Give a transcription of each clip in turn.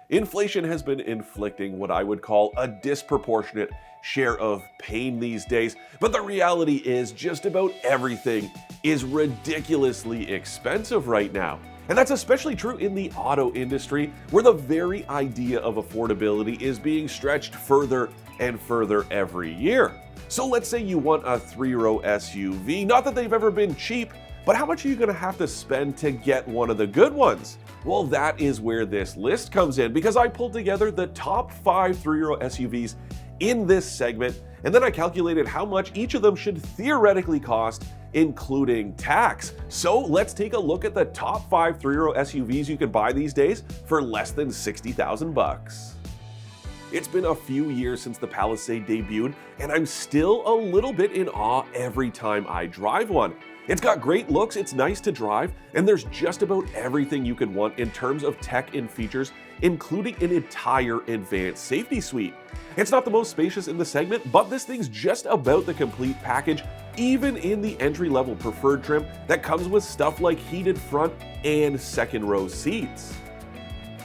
Inflation has been inflicting what I would call a disproportionate share of pain these days, but the reality is just about everything is ridiculously expensive right now. And that's especially true in the auto industry, where the very idea of affordability is being stretched further and further every year. So let's say you want a 3-row SUV, not that they've ever been cheap, but how much are you going to have to spend to get one of the good ones? Well, that is where this list comes in, because I pulled together the top 5 3-row SUVs in this segment, and then I calculated how much each of them should theoretically cost, including tax. So let's take a look at the top 5 3-row SUVs you can buy these days for less than $60,000. It's been a few years since the Palisade debuted, and I'm still a little bit in awe every time I drive one. It's got great looks, it's nice to drive, and there's just about everything you could want in terms of tech and features, including an entire advanced safety suite. It's not the most spacious in the segment, but this thing's just about the complete package, even in the entry-level preferred trim that comes with stuff like heated front and second-row seats.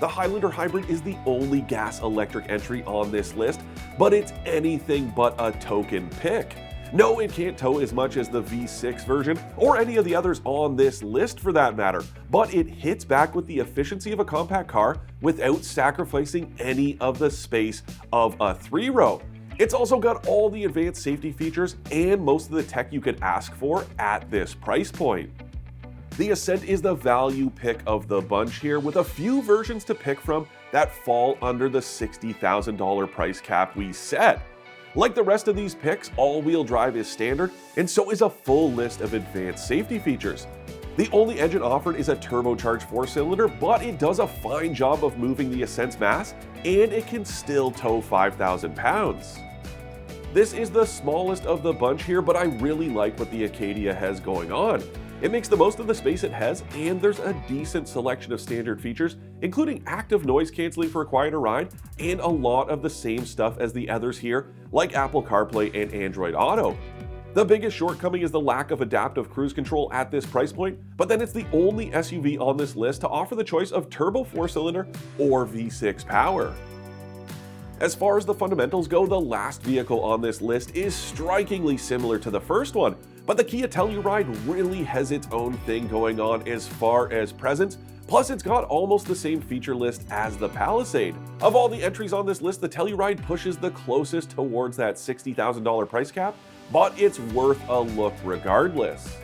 The Highlander Hybrid is the only gas-electric entry on this list, but it's anything but a token pick. No, it can't tow as much as the V6 version, or any of the others on this list for that matter, but it hits back with the efficiency of a compact car without sacrificing any of the space of a 3-row. It's also got all the advanced safety features and most of the tech you could ask for at this price point. The Ascent is the value pick of the bunch here, with a few versions to pick from that fall under the $60,000 price cap we set. Like the rest of these picks, all-wheel drive is standard, and so is a full list of advanced safety features. The only engine offered is a turbocharged 4-cylinder, but it does a fine job of moving the Ascent's mass, and it can still tow 5,000 pounds. This is the smallest of the bunch here, but I really like what the Acadia has going on. It makes the most of the space it has, and there's a decent selection of standard features, including active noise canceling for a quieter ride, and a lot of the same stuff as the others here, like Apple CarPlay and Android Auto. The biggest shortcoming is the lack of adaptive cruise control at this price point, but then it's the only SUV on this list to offer the choice of turbo 4-cylinder or V6 power. As far as the fundamentals go, the last vehicle on this list is strikingly similar to the first one, but the Kia Telluride really has its own thing going on as far as presence, plus it's got almost the same feature list as the Palisade. Of all the entries on this list, the Telluride pushes the closest towards that $60,000 price cap, but it's worth a look regardless.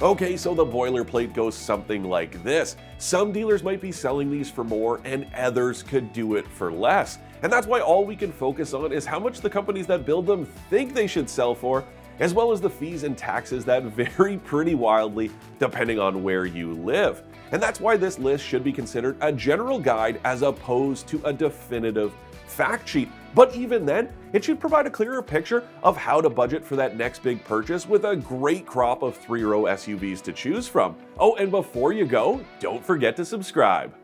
Okay, so the boilerplate goes something like this. Some dealers might be selling these for more and others could do it for less. And that's why all we can focus on is how much the companies that build them think they should sell for, as well as the fees and taxes that vary pretty wildly depending on where you live. And that's why this list should be considered a general guide as opposed to a definitive fact sheet. But even then, it should provide a clearer picture of how to budget for that next big purchase with a great crop of 3-row SUVs to choose from. Oh, and before you go, don't forget to subscribe.